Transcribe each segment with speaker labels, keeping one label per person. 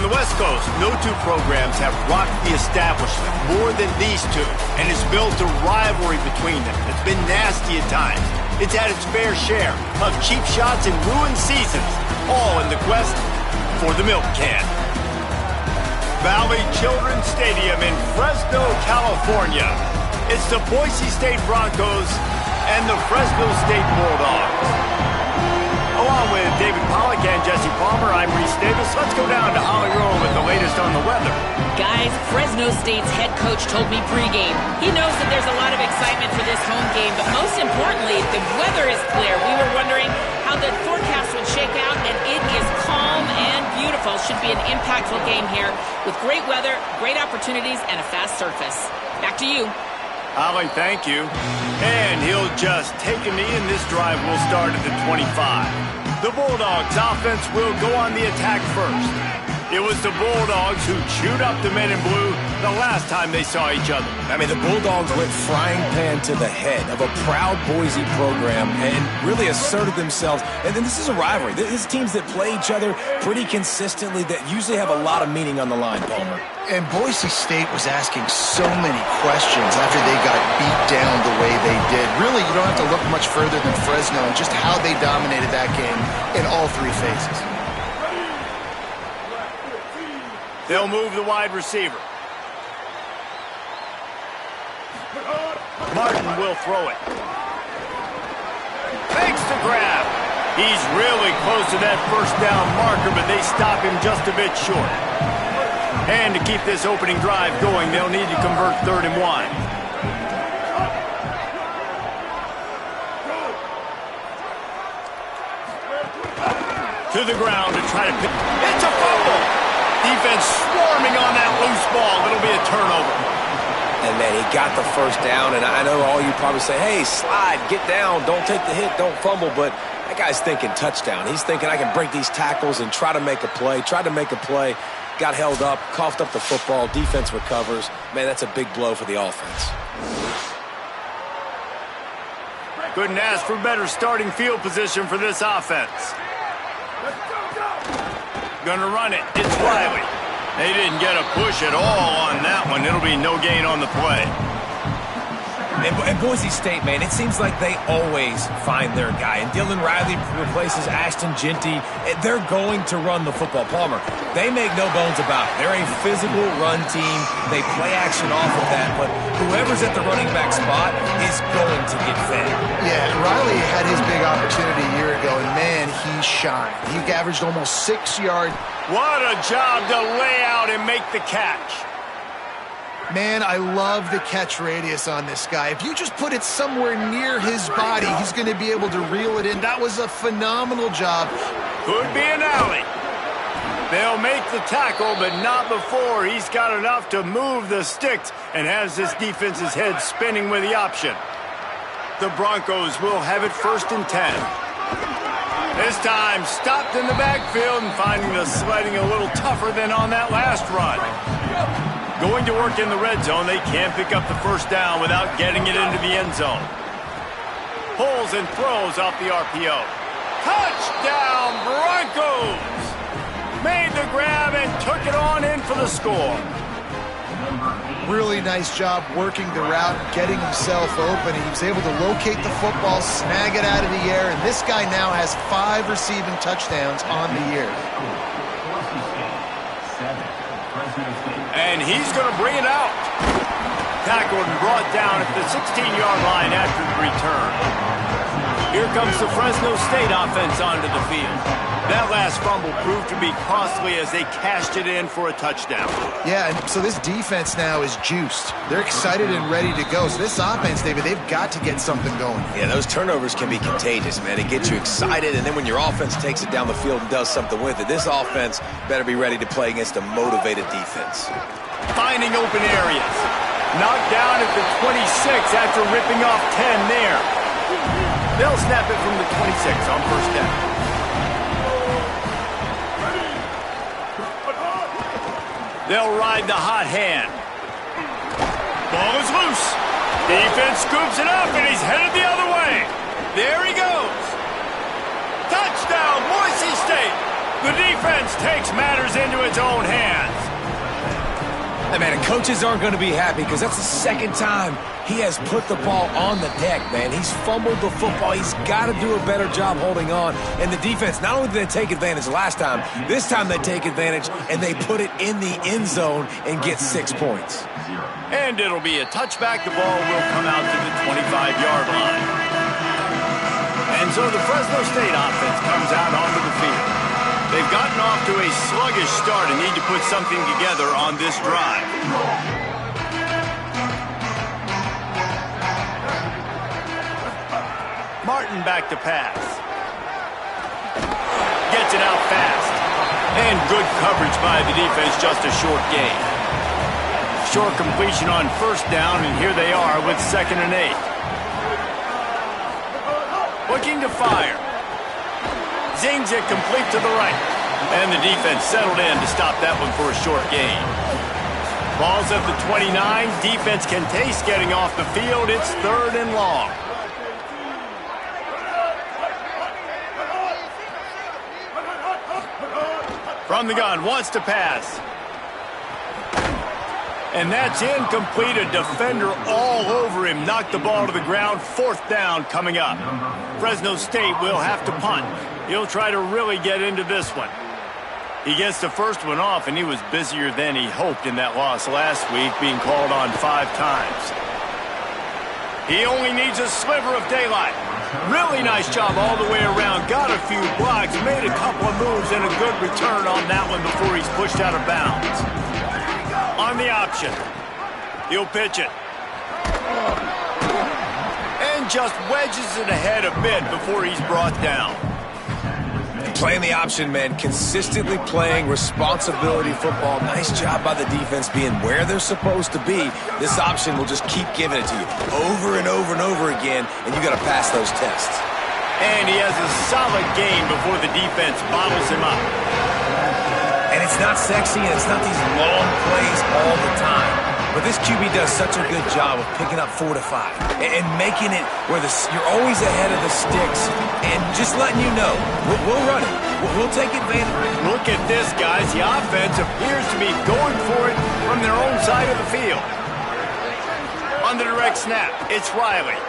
Speaker 1: On the West Coast, no two programs have rocked the establishment more than these two, and it's built a rivalry between them. It's been nasty at times. It's had its fair share of cheap shots and ruined seasons, all in the quest for the milk can. Valley Children's Stadium in Fresno, California. It's the Boise State Broncos and the Fresno State Bulldogs. Along with David Pollack and Jesse Palmer, I'm Reese Davis. Let's go down to Ollie Rowe with the latest on the weather.
Speaker 2: Guys, Fresno State's head coach told me pregame. He knows that there's a lot of excitement for this home game, but most importantly, the weather is clear. We were wondering how the forecast would shake out, and it is calm and beautiful. Should be an impactful game here with great weather, great opportunities, and a fast surface. Back to you.
Speaker 1: Ollie, thank you. And he'll just take a knee, and this drive will start at the 25. The Bulldogs offense will go on the attack first. It was the Bulldogs who chewed up the men in blue the last time they saw each other.
Speaker 3: I mean, the Bulldogs went frying pan to the head of a proud Boise program and really asserted themselves. And then this is a rivalry. This is teams that play each other pretty consistently that usually have a lot of meaning on the line, Palmer.
Speaker 4: And Boise State was asking so many questions after they got beat down the way they did. Really, you don't have to look much further than Fresno and just how they dominated that game in all three phases.
Speaker 1: They'll move the wide receiver. Martin will throw it. Fakes the grab. He's really close to that first down marker, but they stop him just a bit short. And to keep this opening drive going, they'll need to convert 3rd and 1. To the ground to try to pick. It's a fumble. Defense swarming on that loose ball. It'll be a turnover.
Speaker 3: And, man, he got the first down, and I know all you probably say, hey, slide, get down, don't take the hit, don't fumble, but that guy's thinking touchdown. He's thinking I can break these tackles and try to make a play, got held up, coughed up the football, defense recovers. Man, that's a big blow for the offense.
Speaker 1: Couldn't ask for better starting field position for this offense. Gonna run it. It's Riley. They didn't get a push at all on that one. It'll be no gain on the play.
Speaker 3: And Boise State, man, it seems like they always find their guy. And Dylan Riley replaces Ashton Genty. They're going to run the football. Palmer, they make no bones about it. They're a physical run team. They play action off of that. But whoever's at the running back spot is going to get fed.
Speaker 4: Yeah, Riley had his big opportunity a year ago, and, man, he shined. He averaged almost 6 yards.
Speaker 1: What a job to lay out and make the catch.
Speaker 4: Man, I love the catch radius on this guy. If you just put it somewhere near his body, he's going to be able to reel it in. That was a phenomenal job.
Speaker 1: Could be an alley. They'll make the tackle, but not before he's got enough to move the sticks and has this defense's head spinning with the option. The Broncos will have it 1st and 10. This time stopped in the backfield and finding the sledding a little tougher than on that last run. Going to work in the red zone, they can't pick up the first down without getting it into the end zone. Pulls and throws off the RPO. Touchdown, Broncos! Made the grab and took it on in for the score.
Speaker 4: Really nice job working the route, getting himself open. He was able to locate the football, snag it out of the air, and this guy now has 5 receiving touchdowns on the year.
Speaker 1: And he's going to bring it out. Tackled and brought down at the 16-yard line after the return. Here comes the Fresno State offense onto the field. That last fumble proved to be costly as they cashed it in for a touchdown.
Speaker 4: Yeah, and so this defense now is juiced. They're excited and ready to go. So this offense, David, they've got to get something going.
Speaker 3: Yeah, those turnovers can be contagious, man. It gets you excited, and then when your offense takes it down the field and does something with it, this offense better be ready to play against a motivated defense.
Speaker 1: Finding open areas. Knocked down at the 26 after ripping off 10 there. They'll snap it from the 26 on 1st down. They'll ride the hot hand. Ball is loose. Defense scoops it up, and he's headed the other way. There he goes. Touchdown, Boise State. The defense takes matters into its own hands.
Speaker 3: Hey, man, the coaches aren't going to be happy because that's the second time he has put the ball on the deck, man. He's fumbled the football. He's got to do a better job holding on. And the defense, not only did they take advantage last time, this time they take advantage and they put it in the end zone and get 6 points.
Speaker 1: And it'll be a touchback. The ball will come out to the 25-yard line. And so the Fresno State offense comes out onto the field. They've gotten off to a sluggish start and need to put something together on this drive. Martin back to pass. Gets it out fast. And good coverage by the defense, just a short gain. Short completion on first down, and here they are with 2nd and 8. Looking to fire. Zings it complete to the right. And the defense settled in to stop that one for a short gain. Ball's at the 29. Defense can taste getting off the field. It's 3rd and long. From the gun, wants to pass. And that's incomplete. A defender all over him. Knocked the ball to the ground. 4th down coming up. Fresno State will have to punt. He'll try to really get into this one. He gets the first one off, and he was busier than he hoped in that loss last week, being called on 5 times. He only needs a sliver of daylight. Really nice job all the way around. Got a few blocks, made a couple of moves, and a good return on that one before he's pushed out of bounds. On the option. He'll pitch it. And just wedges it ahead a bit before he's brought down.
Speaker 3: Playing the option, man. Consistently playing responsibility football. Nice job by the defense being where they're supposed to be. This option will just keep giving it to you over and over and over again, and you got to pass those tests.
Speaker 1: And he has a solid game before the defense bottles him up.
Speaker 3: And it's not sexy, and it's not these long plays all the time. But this QB does such a good job of picking up 4 to 5 and making it where you're always ahead of the sticks and just letting you know, we'll run it. We'll take advantage.
Speaker 1: Look at this, guys. The offense appears to be going for it from their own side of the field. On the direct snap, it's Riley.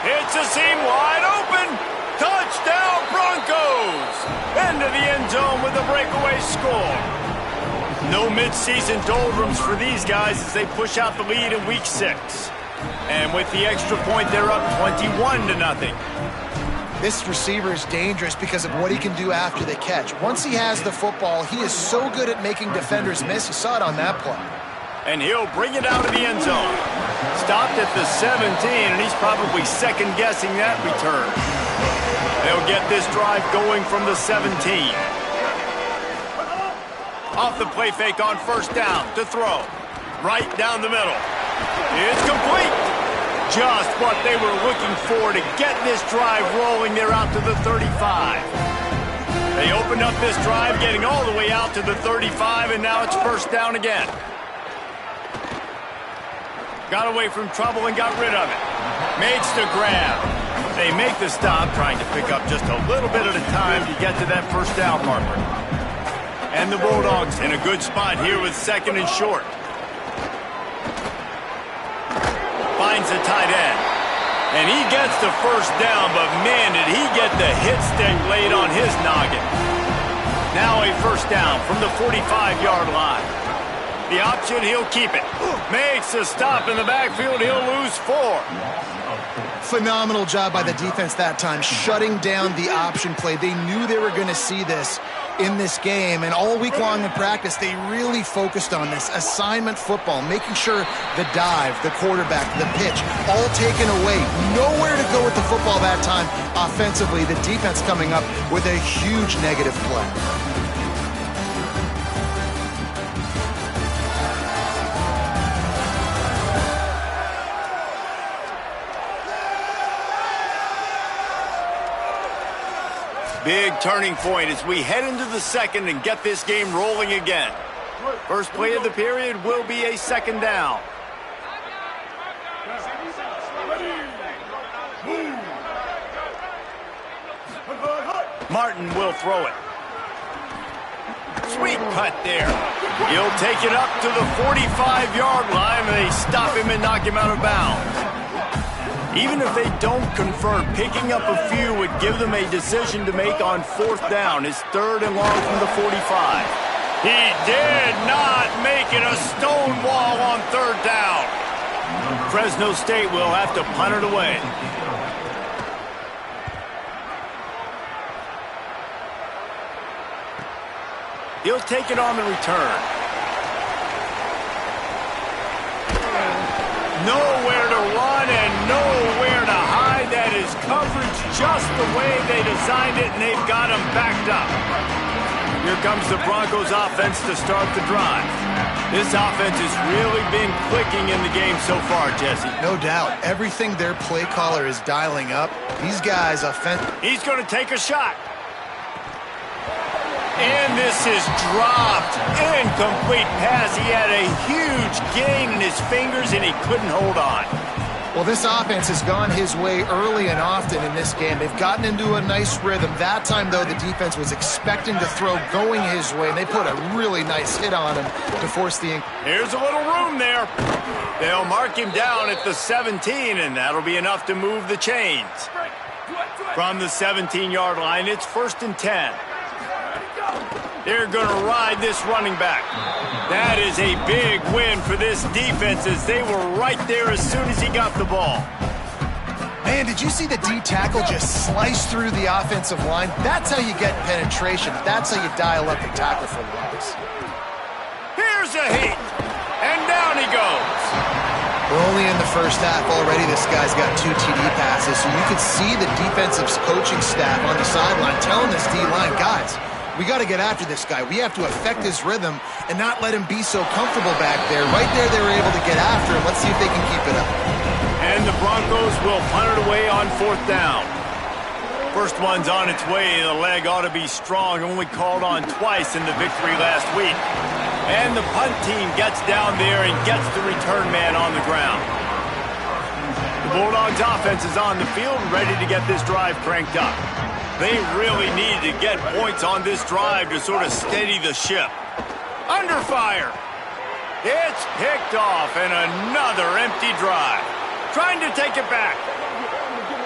Speaker 1: It's a seam wide open. Touchdown, Broncos! Into the end zone with a breakaway score. No mid-season doldrums for these guys as they push out the lead in Week 6. And with the extra point, they're up 21-0.
Speaker 4: This receiver is dangerous because of what he can do after the catch. Once he has the football, he is so good at making defenders miss. You saw it on that play.
Speaker 1: And he'll bring it out of the end zone. Stopped at the 17, and he's probably second-guessing that return. They'll get this drive going from the 17. Off the play fake on first down to throw. Right down the middle. It's complete. Just what they were looking for to get this drive rolling. They're out to the 35. They opened up this drive, getting all the way out to the 35, and now it's first down again. Got away from trouble and got rid of it. Makes the grab. They make the stop, trying to pick up just a little bit at a time to get to that first down marker. And the Bulldogs in a good spot here with 2nd and short. Finds the tight end. And he gets the first down, but man, did he get the hit stick laid on his noggin. Now a first down from the 45-yard line. The option, he'll keep it. Makes a stop in the backfield, he'll lose 4.
Speaker 4: Phenomenal job by the defense that time, shutting down the option play. They knew they were going to see this in this game, and all week long in practice, they really focused on this assignment football, making sure the dive, the quarterback, the pitch, all taken away. Nowhere to go with the football that time offensively. The defense coming up with a huge negative play.
Speaker 1: Big turning point as we head into the second and get this game rolling again. First play of the period will be a second down. Martin will throw it. Sweet cut there. He'll take it up to the 45-yard line, and they stop him and knock him out of bounds. Even if they don't convert, picking up a few would give them a decision to make on 4th down. It's 3rd and long from the 45. He did not make it a stone wall on 3rd down. Fresno State will have to punt it away. He'll take it on the return. Nowhere to run and nowhere to hide. That is coverage just the way they designed it, and they've got him backed up. Here comes the Broncos offense to start the drive. This offense has really been clicking in the game so far, Jesse.
Speaker 4: No doubt. Everything their play caller is dialing up. These guys
Speaker 1: He's going to take a shot. And this is dropped. Incomplete pass. He had a huge gain in his fingers, and he couldn't hold on.
Speaker 4: Well, this offense has gone his way early and often in this game. They've gotten into a nice rhythm. That time, though, the defense was expecting to throw going his way, and they put a really nice hit on him to force the...
Speaker 1: Here's a little room there. They'll mark him down at the 17, and that'll be enough to move the chains. From the 17-yard line, it's 1st and 10. They're going to ride this running back. That is a big win for this defense, as they were right there as soon as he got the ball.
Speaker 4: Man, did you see the D tackle just slice through the offensive line? That's how you get penetration. That's how you dial up the tackle for loss.
Speaker 1: Here's a hit, and down he goes.
Speaker 4: We're only in the first half. Already this guy's got 2 TD passes, so you could see the defensive coaching staff on the sideline telling this D-line, guys, we got to get after this guy. We have to affect his rhythm and not let him be so comfortable back there. Right there, they were able to get after him. Let's see if they can keep it up.
Speaker 1: And the Broncos will punt it away on 4th down. First one's on its way. The leg ought to be strong. Only called on twice in the victory last week. And the punt team gets down there and gets the return man on the ground. The Bulldogs offense is on the field, ready to get this drive cranked up. They really need to get points on this drive to sort of steady the ship. Under fire. It's picked off, and another empty drive. Trying to take it back.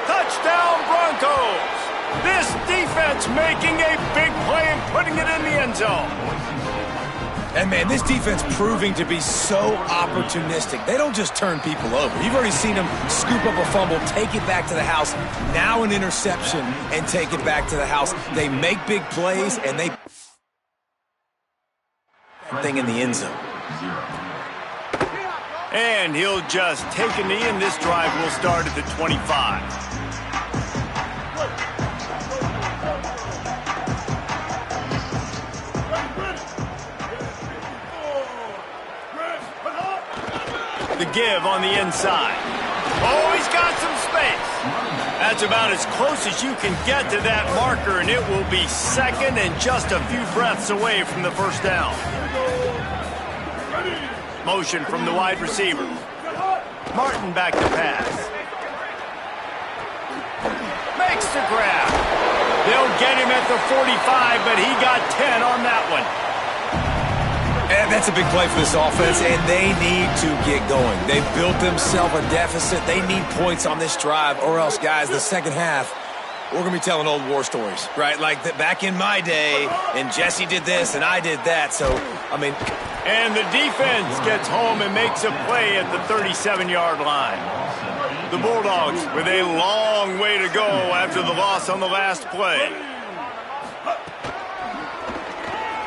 Speaker 1: Touchdown, Broncos. This defense making a big play and putting it in the end zone.
Speaker 3: And, man, this defense proving to be so opportunistic. They don't just turn people over. You've already seen them scoop up a fumble, take it back to the house, now an interception, and take it back to the house. They make big plays, and they thing in the end zone.
Speaker 1: And he'll just take a knee, and this drive will start at the 25. The give on the inside. Oh, he's got some space. That's about as close as you can get to that marker, and it will be 2nd and just a few breaths away from the 1st down. Motion from the wide receiver. Martin back to pass. Makes the grab. They'll get him at the 45, but he got 10 on that one.
Speaker 3: And that's a big play for this offense, and they need to get going. They've built themselves a deficit. They need points on this drive, or else, guys, the second half, we're going to be telling old war stories, right? Like back in my day, and Jesse did this, and I did that. So, I mean...
Speaker 1: And the defense gets home and makes a play at the 37-yard line. The Bulldogs with a long way to go after the loss on the last play.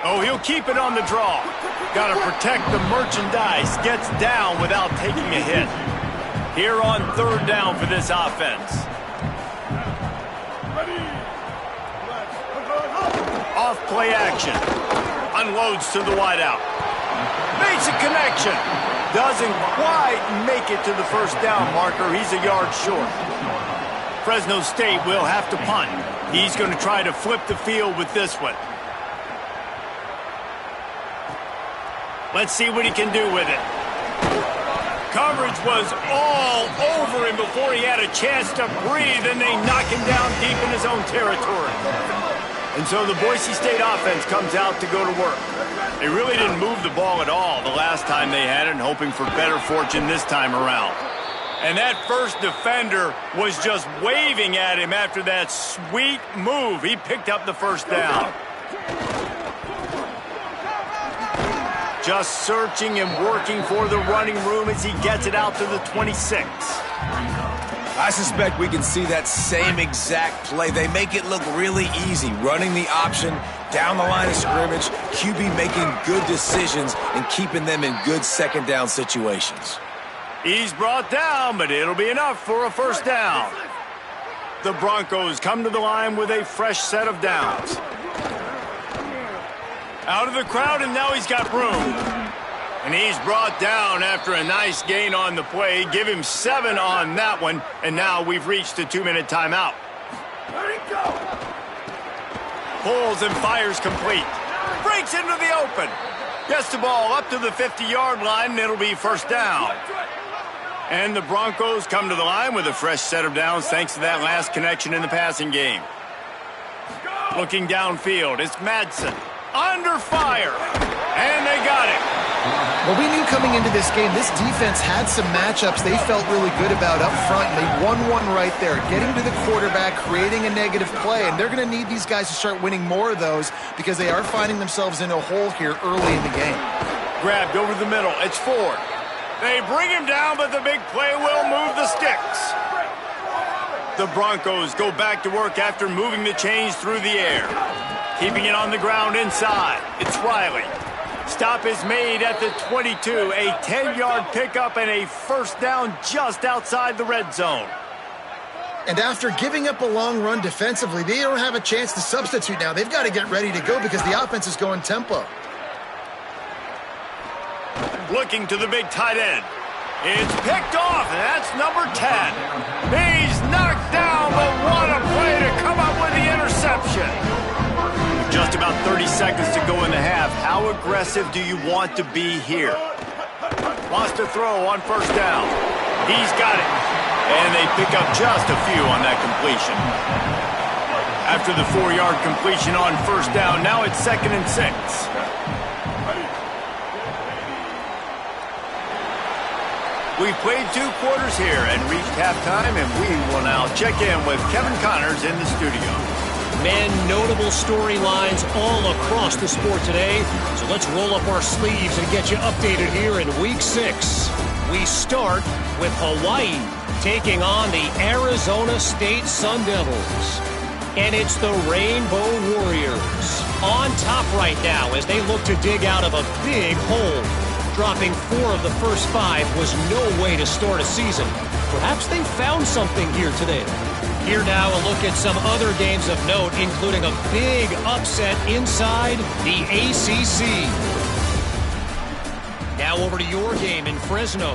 Speaker 1: Oh, he'll keep it on the draw. Got to protect the merchandise. Gets down without taking a hit. Here on 3rd down for this offense. Off play action. Unloads to the wideout. Makes a connection. Doesn't quite make it to the 1st down marker. He's a yard short. Fresno State will have to punt. He's going to try to flip the field with this one. Let's see what he can do with it. Coverage was all over him before he had a chance to breathe, and they knock him down deep in his own territory. And so the Boise State offense comes out to go to work. They really didn't move the ball at all the last time they had it, and hoping for better fortune this time around. And that first defender was just waving at him after that sweet move. He picked up the first down. Just searching and working for the running room as he gets it out to the 26.
Speaker 3: I suspect we can see that same exact play. They make it look really easy, running the option down the line of scrimmage, QB making good decisions and keeping them in good second down situations.
Speaker 1: He's brought down, but it'll be enough for a first down. The Broncos come to the line with a fresh set of downs. Out of the crowd, and now he's got room. And he's brought down after a nice gain on the play. Give him 7 on that one, and now we've reached a 2-minute timeout. Pulls and fires complete. Breaks into the open. Gets the ball up to the 50-yard line, and it'll be first down. And the Broncos come to the line with a fresh set of downs thanks to that last connection in the passing game. Looking downfield, it's Madsen. Under fire. And they got it.
Speaker 4: Well, we knew coming into this game, this defense had some matchups they felt really good about up front, and they won one right there, getting to the quarterback, creating a negative play, and they're going to need these guys to start winning more of those because they are finding themselves in a hole here early in the game.
Speaker 1: Grabbed over the middle. It's Ford. They bring him down, but the big play will move the sticks. The Broncos go back to work after moving the chains through the air. Keeping it on the ground inside. It's Riley. Stop is made at the 22. A 10-yard pickup and a first down just outside the red zone.
Speaker 4: And after giving up a long run defensively, they don't have a chance to substitute now. They've got to get ready to go because the offense is going tempo.
Speaker 1: Looking to the big tight end. It's picked off, and that's number 10. He's knocked down, but what a play to come up with the interception. Just about 30 seconds to go in the half. How aggressive do you want to be here? Wants to throw on first down. He's got it. And they pick up just a few on that completion. After the 4-yard completion on first down, now it's 2nd and 6. We've played 2 quarters here and reached halftime, and we will now check in with Kevin Connors in the studio.
Speaker 5: Men, notable storylines all across the sport today. So let's roll up our sleeves and get you updated here in Week 6. We start with Hawaii taking on the Arizona State Sun Devils. And it's the Rainbow Warriors on top right now as they look to dig out of a big hole. Dropping 4 of the first 5 was no way to start a season. Perhaps they found something here today. Here now a look at some other games of note, including a big upset inside the ACC. Now over to your game in Fresno.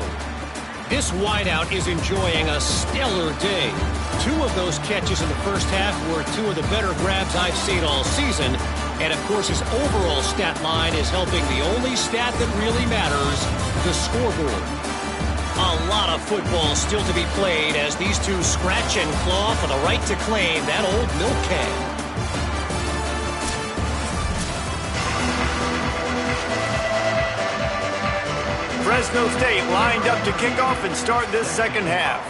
Speaker 5: This wideout is enjoying a stellar day. 2 of those catches in the first half were 2 of the better grabs I've seen all season. And, of course, his overall stat line is helping the only stat that really matters, the scoreboard. A lot of football still to be played as these 2 scratch and claw for the right to claim that old milk can.
Speaker 1: Fresno State lined up to kick off and start this second half.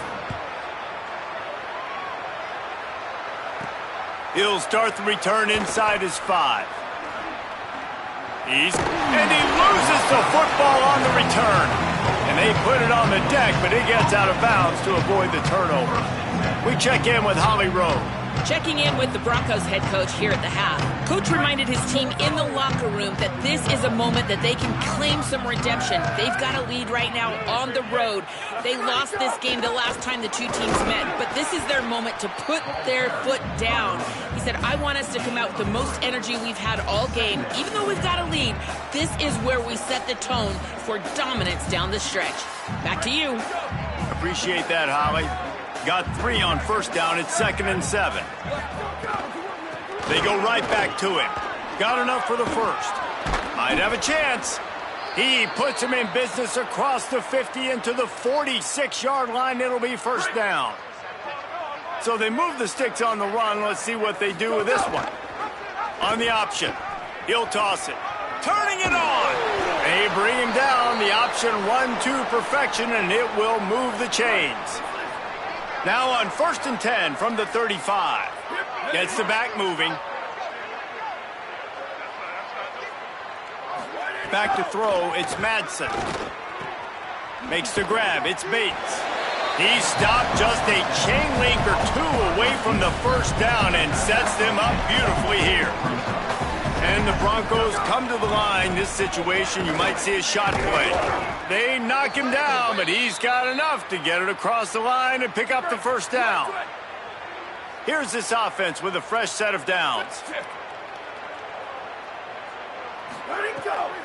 Speaker 1: He'll start the return inside his 5. And he loses the football on the return. And they put it on the deck, but it gets out of bounds to avoid the turnover. We check in with Holly Rowe.
Speaker 2: Checking in with the Broncos head coach here at the half. Coach reminded his team in the locker room that this is a moment that they can claim some redemption. They've got a lead right now on the road. They lost this game the last time the 2 teams met, but this is their moment to put their foot down. He said, I want us to come out with the most energy we've had all game. Even though we've got a lead, this is where we set the tone for dominance down the stretch. Back to you.
Speaker 1: Appreciate that, Holly. Got 3 on first down. It's 2nd and 7. They go right back to him. Got enough for the first. Might have a chance. He puts him in business across the 50 into the 46-yard line. It'll be first down. So they move the sticks on the run. Let's see what they do with this one. On the option. He'll toss it. Turning it on. They bring him down. The option 1-2 perfection, and it will move the chains. Now on 1st and 10 from the 35. Gets the back moving. Back to throw, it's Madsen. Makes the grab, it's Bates. He stopped just a chain link or two away from the first down and sets them up beautifully here. And the Broncos come to the line. This situation, you might see a shot play. They knock him down, but he's got enough to get it across the line and pick up the first down. Here's this offense with a fresh set of downs.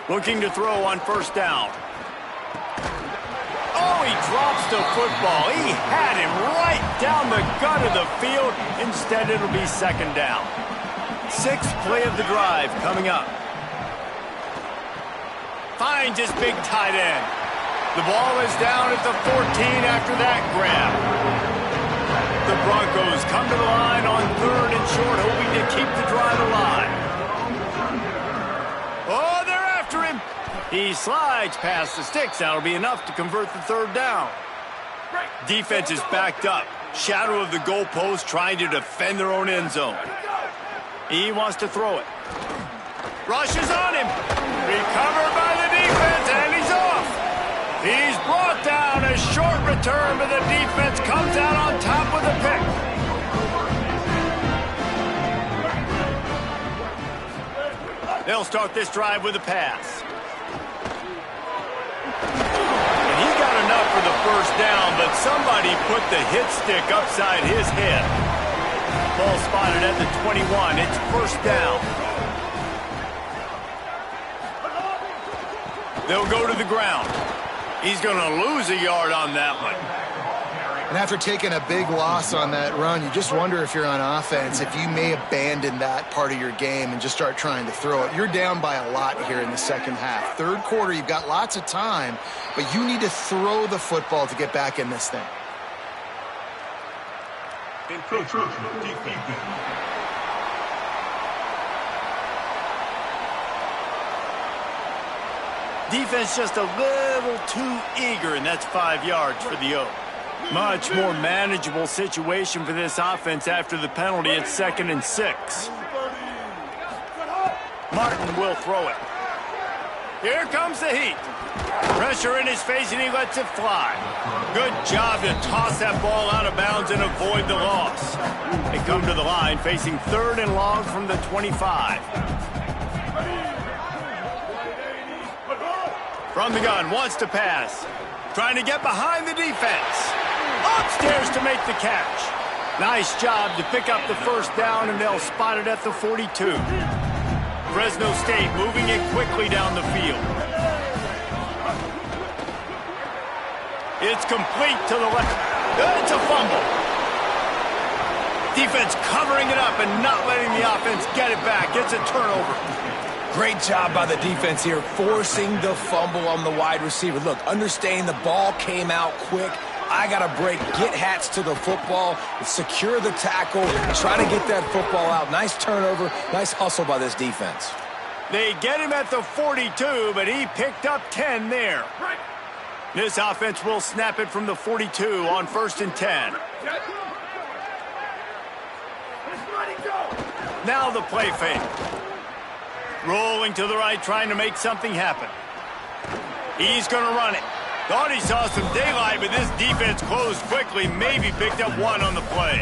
Speaker 1: Looking to throw on 1st down. Oh, he drops the football. He had him right down the gut of the field. Instead, it'll be 2nd down. 6th play of the drive coming up. Finds his big tight end. The ball is down at the 14 after that grab. The Broncos come to the line on 3rd and short, hoping to keep the drive alive. Oh, they're after him. He slides past the sticks. That'll be enough to convert the 3rd down. Defense is backed up. Shadow of the goalpost, trying to defend their own end zone. He wants to throw it. Rushes on him. Recovered by the defense, and he's off. He's brought down. A short return, but the defense comes out on top with a pick. They'll start this drive with a pass. And he got enough for the first down, but somebody put the hit stick upside his head. Ball spotted at the 21. It's 1st down. They'll go to the ground. He's going to lose a yard on that one.
Speaker 4: And after taking a big loss on that run, you just wonder if you're on offense, if you may abandon that part of your game and just start trying to throw it. You're down by a lot here in the 2nd half. 3rd quarter, you've got lots of time, but you need to throw the football to get back in this thing.
Speaker 1: Defense just a little too eager, and that's 5 yards for the O. Much more manageable situation for this offense after the penalty. It's 2nd and 6. Martin will throw it. Here comes the heat. Pressure in his face, and he lets it fly. Good job to toss that ball out of bounds and avoid the loss. They come to the line facing 3rd and long from the 25. From the gun, wants to pass. Trying to get behind the defense. Upstairs to make the catch. Nice job to pick up the first down, and they'll spot it at the 42. Fresno State moving it quickly down the field. It's complete to the left. It's a fumble. Defense covering it up and not letting the offense get it back. It's a turnover.
Speaker 3: Great job by the defense here, forcing the fumble on the wide receiver. Look, understand the ball came out quick. I got to break, get hats to the football, secure the tackle, try to get that football out. Nice turnover, nice hustle by this defense.
Speaker 1: They get him at the 42, but he picked up 10 there. This offense will snap it from the 42 on 1st and 10. Now the play fake. Rolling to the right, trying to make something happen. He's going to run it. Thought he saw some daylight, but this defense closed quickly. Maybe picked up 1 on the play.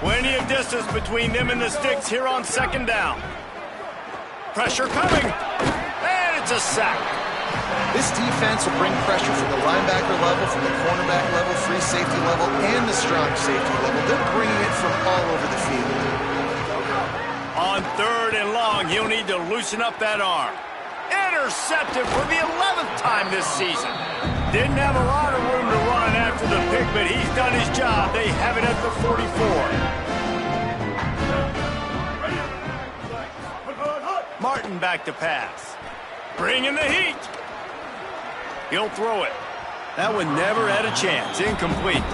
Speaker 1: Plenty of distance between them and the sticks here on 2nd down. Pressure coming. And it's a sack.
Speaker 4: This defense will bring pressure from the linebacker level, from the cornerback level, free safety level, and the strong safety level. They're bringing it from all over the field.
Speaker 1: On 3rd and long, he'll need to loosen up that arm. Intercepted for the 11th time this season. Didn't have a lot of room to run after the pick, but he's done his job. They have it at the 44. Martin back to pass. Bringing the heat. He'll throw it. That one never had a chance. Incomplete.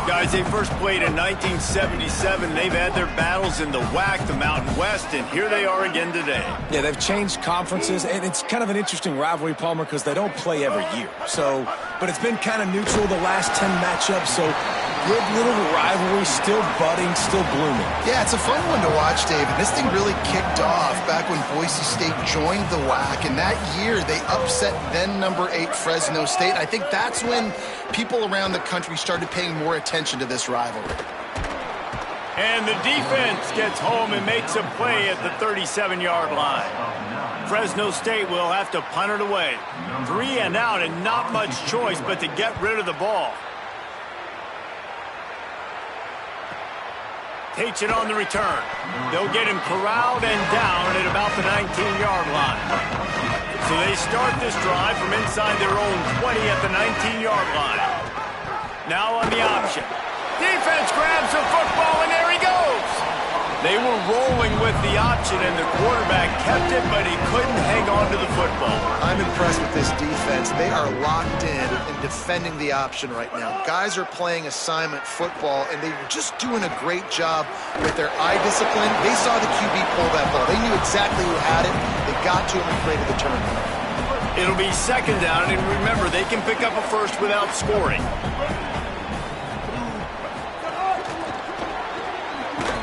Speaker 1: Guys, they first played in 1977. They've had their battles in the WAC, the Mountain West, and here they are again today.
Speaker 3: Yeah, they've changed conferences, and it's kind of an interesting rivalry, Palmer, because they don't play every year. But it's been kind of neutral the last 10 matchups, so good little rivalry, still budding, still blooming.
Speaker 4: Yeah, it's a fun one to watch, David. This thing really kicked off back when Boise State joined the WAC, and that year they upset then number 8 Fresno State. I think that's when people around the country started paying more attention to this rivalry.
Speaker 1: And the defense gets home and makes a play at the 37-yard line. Fresno State will have to punt it away. 3 and out, and not much choice but to get rid of the ball. Takes it on the return. They'll get him corralled and down at about the 19-yard line. So they start this drive from inside their own 20 at the 19-yard line. Now on the option. Defense grabs the football, and there he goes. They were rolling with the option, and the quarterback kept it, but he couldn't hang on to the football.
Speaker 4: I'm impressed with this defense. They are locked in and defending the option right now. Guys are playing assignment football, and they're just doing a great job with their eye discipline. They saw the QB pull that ball. They knew exactly who had it. They got to him and created the turnover.
Speaker 1: It'll be second down, and remember, they can pick up a first without scoring.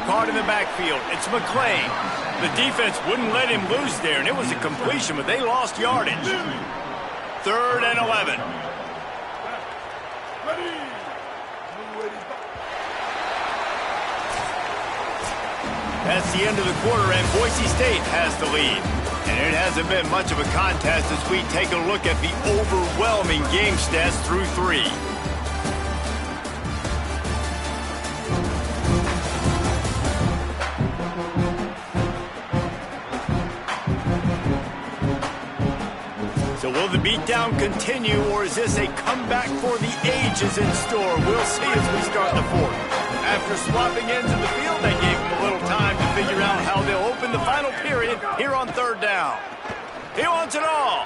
Speaker 1: Caught in the backfield. It's McClain. The defense wouldn't let him loose there, and it was a completion, but they lost yardage. 3rd and 11. That's the end of the quarter, and Boise State has the lead. And it hasn't been much of a contest as we take a look at the overwhelming game stats through 3. So will the beatdown continue, or is this a comeback for the ages in store? We'll see as we start the 4th. After swapping ends in the field, they gave him a little time to figure out how they'll open the final period here on 3rd down. He wants it all.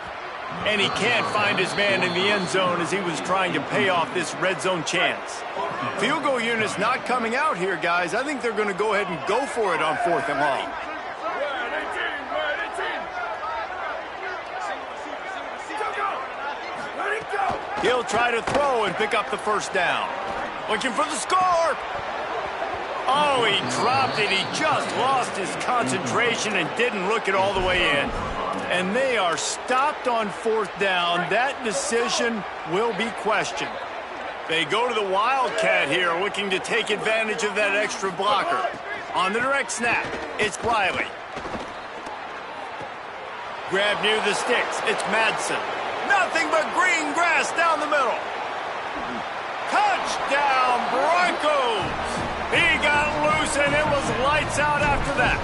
Speaker 1: And he can't find his man in the end zone as he was trying to pay off this red zone chance. Field goal unit's not coming out here, guys. I think they're going to go ahead and go for it on 4th and long. He'll try to throw and pick up the 1st down. Looking for the score. Oh, he dropped it. He just lost his concentration and didn't look it all the way in. And they are stopped on 4th down. That decision will be questioned. They go to the Wildcat here, looking to take advantage of that extra blocker. On the direct snap, it's Riley. Grab near the sticks. It's Madsen. Nothing but green grass down the middle. Touchdown, Broncos! He got loose, and it was lights out after that.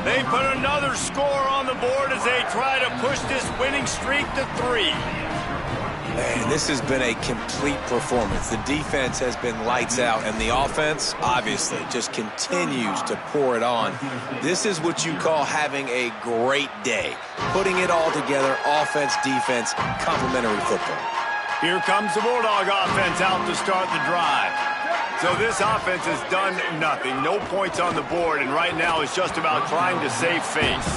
Speaker 1: They put another score on the board as they try to push this winning streak to 3.
Speaker 3: Man, this has been a complete performance. The defense has been lights out, and the offense, obviously, just continues to pour it on. This is what you call having a great day. Putting it all together, offense, defense, complementary football.
Speaker 1: Here comes the Bulldog offense out to start the drive. So this offense has done nothing. No points on the board, and right now it's just about trying to save face.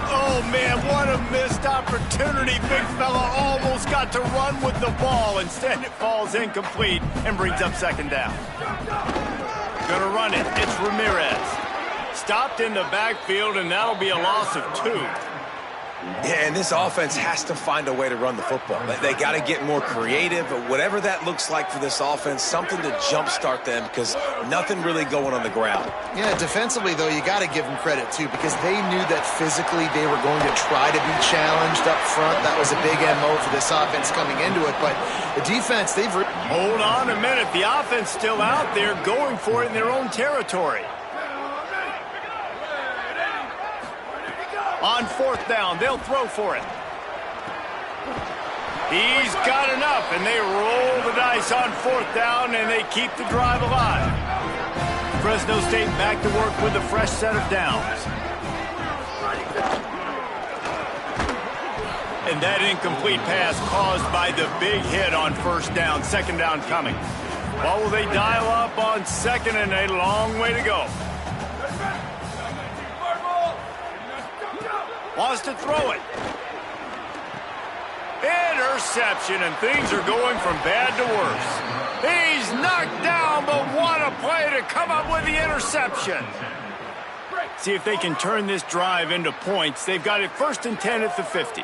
Speaker 1: Oh, man, what a missed opportunity. Big fella almost got to run with the ball. Instead, it falls incomplete and brings up 2nd down. Gonna run it. It's Ramirez. Stopped in the backfield, and that'll be a loss of 2.
Speaker 3: Yeah, and this offense has to find a way to run the football. They got to get more creative, but whatever that looks like for this offense, something to jumpstart them because nothing really going on the ground.
Speaker 4: Yeah, defensively, though, you got to give them credit, too, because they knew that physically they were going to try to be challenged up front. That was a big MO for this offense coming into it, but the defense, they've...
Speaker 1: Hold on a minute. The offense still out there going for it in their own territory. On 4th down, they'll throw for it. He's got enough, and they roll the dice on 4th down, and they keep the drive alive. Fresno State back to work with a fresh set of downs. And that incomplete pass caused by the big hit on 1st down. 2nd down coming. What will they dial up on second and a long way to go? Wants to throw it. Interception, and things are going from bad to worse. He's knocked down, but what a play to come up with the interception. See if they can turn this drive into points. They've got it 1st and 10 at the 50.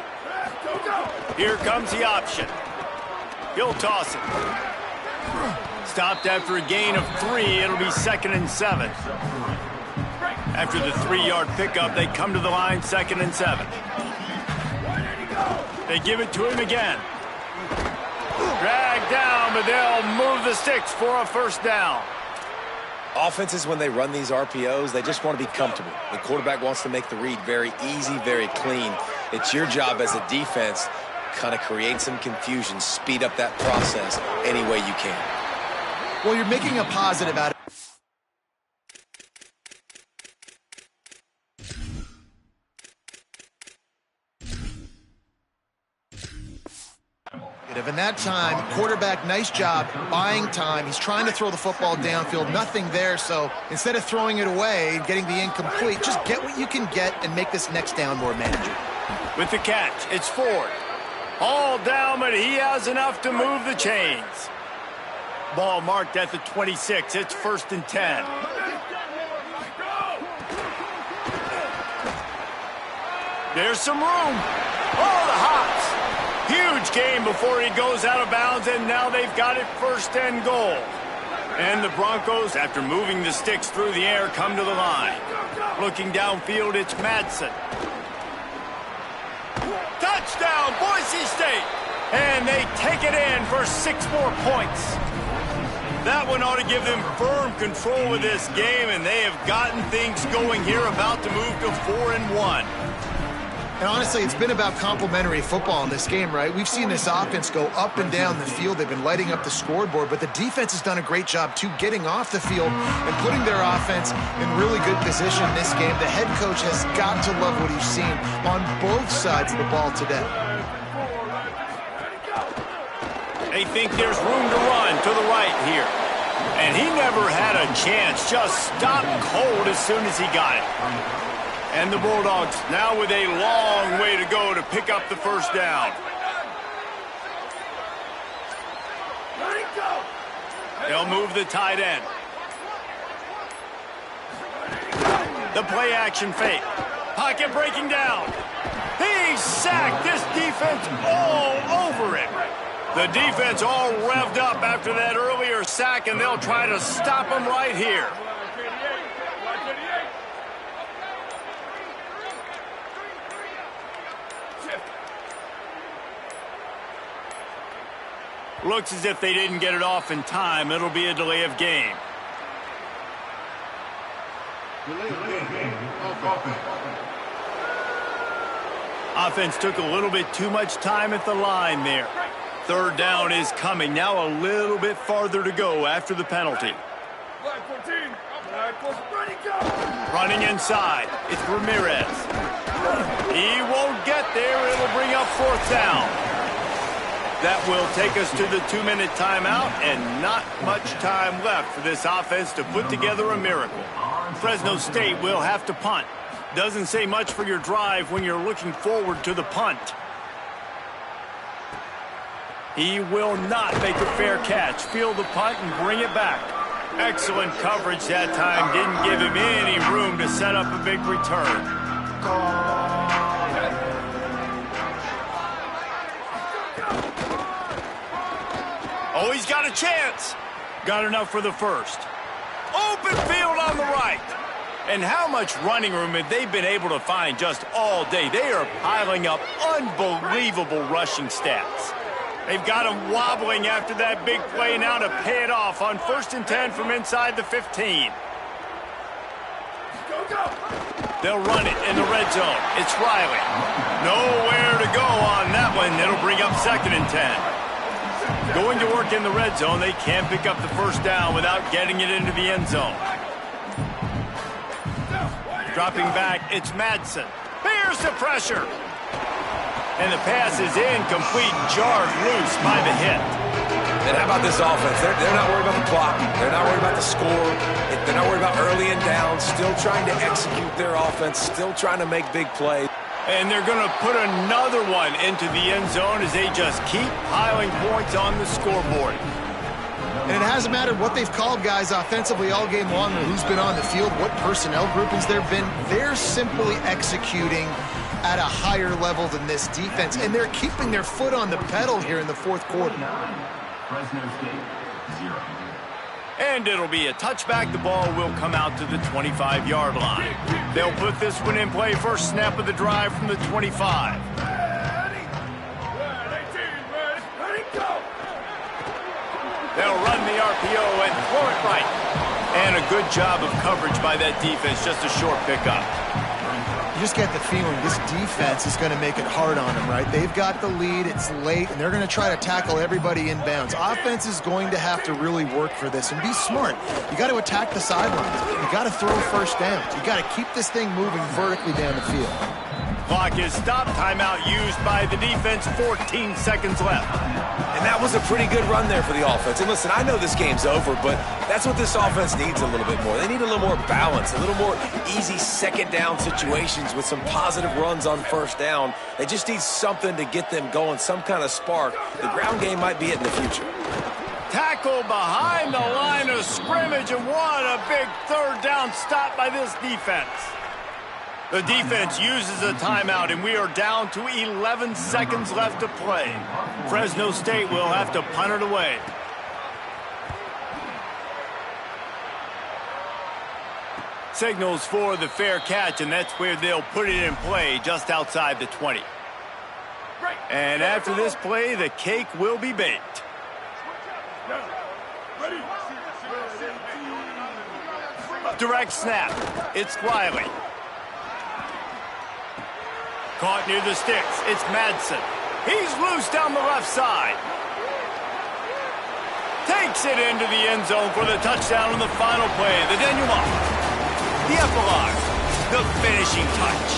Speaker 1: Here comes the option. He'll toss it. Stopped after a gain of 3. It'll be 2nd and 7. After the 3-yard pickup, they come to the line 2nd and 7. They give it to him again. Dragged down, but they'll move the sticks for a 1st down.
Speaker 3: Offenses, when they run these RPOs, they just want to be comfortable. The quarterback wants to make the read very easy, very clean. It's your job as a defense, kind of create some confusion, speed up that process any way you can.
Speaker 4: Well, you're making a positive out of it. And that time, quarterback, nice job, buying time. He's trying to throw the football downfield, nothing there. So instead of throwing it away and getting the incomplete, just get what you can get and make this next down more manageable.
Speaker 1: With the catch, it's Ford. All down, but he has enough to move the chains. Ball marked at the 26. It's 1st and 10. There's some room. Oh, the hops. Huge gain before he goes out of bounds, and now they've got it 1st and goal. And the Broncos, after moving the sticks through the air, come to the line. Looking downfield, it's Madsen. Touchdown, Boise State! And they take it in for 6 more points. That one ought to give them firm control of this game, and they have gotten things going here, about to move to 4-1.
Speaker 4: And honestly, it's been about complementary football in this game, right? We've seen this offense go up and down the field. They've been lighting up the scoreboard, but the defense has done a great job, too, getting off the field and putting their offense in really good position in this game. The head coach has got to love what he's seen on both sides of the ball today.
Speaker 1: They think there's room to run to the right here. And he never had a chance, just stopped cold as soon as he got it. And the Bulldogs now with a long way to go to pick up the 1st down. They'll move the tight end. The play action fake. Pocket breaking down. He's sacked. This defense all over it. The defense all revved up after that earlier sack, and they'll try to stop him right here. Looks as if they didn't get it off in time. It'll be a delay of game. Offense took a little bit too much time at the line there. 3rd down is coming. Now a little bit farther to go after the penalty. Running inside. It's Ramirez. He won't get there. It'll bring up 4th down. That will take us to the 2-minute timeout, and not much time left for this offense to put together a miracle. Fresno State will have to punt. Doesn't say much for your drive when you're looking forward to the punt. He will not make a fair catch. Field the punt and bring it back. Excellent coverage that time. Didn't give him any room to set up a big return. Oh, he's got a chance. Got enough for the 1st. Open field on the right. And how much running room have they been able to find just all day? They are piling up unbelievable rushing stats. They've got him wobbling after that big play now to pay it off on 1st and 10 from inside the 15. They'll run it in the red zone. It's Riley. Nowhere to go on that one. It'll bring up 2nd and 10. Going to work in the red zone, they can't pick up the 1st down without getting it into the end zone. Dropping back, it's Madsen. Here's the pressure. And the pass is incomplete, jarred loose by the hit.
Speaker 3: And how about this offense? They're not worried about the clock. They're not worried about the score. They're not worried about early and down. Still trying to execute their offense. Still trying to make big plays.
Speaker 1: And they're going to put another one into the end zone as they just keep piling points on the scoreboard.
Speaker 4: And it hasn't mattered what they've called guys offensively all game long or who's been on the field, what personnel groupings there have been. They're simply executing at a higher level than this defense, and they're keeping their foot on the pedal here in the fourth quarter.
Speaker 6: Fresno State, 0.
Speaker 1: And it'll be a touchback. The ball will come out to the 25-yard line. They'll put this one in play. First snap of the drive from the 25. They'll run the RPO and throw it right. And a good job of coverage by that defense. Just a short pickup.
Speaker 4: You just get the feeling this defense is going to make it hard on them, right? They've got the lead, it's late, and they're going to try to tackle everybody inbounds. Offense is going to have to really work for this and be smart. You got to attack the sidelines. You got to throw first downs. You got to keep this thing moving vertically down the field.
Speaker 1: Clock is stopped. Timeout used by the defense. 14 seconds left.
Speaker 3: And that was a pretty good run there for the offense. And listen, I know this game's over, but that's what this offense needs a little bit more. They need a little more balance, a little more easy second down situations with some positive runs on first down. They just need something to get them going, some kind of spark. The ground game might be it in the future.
Speaker 1: Tackle behind the line of scrimmage, and what a big third down stop by this defense. The defense uses a timeout, and we are down to 11 seconds left to play. Fresno State will have to punt it away. Signals for the fair catch, and that's where they'll put it in play, just outside the 20. And after this play, the cake will be baked. Direct snap. It's Wiley. Caught near the sticks. It's Madsen. He's loose down the left side. Takes it into the end zone for the touchdown on the final play. The denouement. The epilogue. The finishing touch.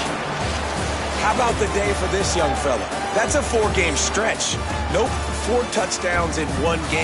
Speaker 3: How about the day for this young fella? That's a 4-game stretch. Nope, 4 touchdowns in 1 game.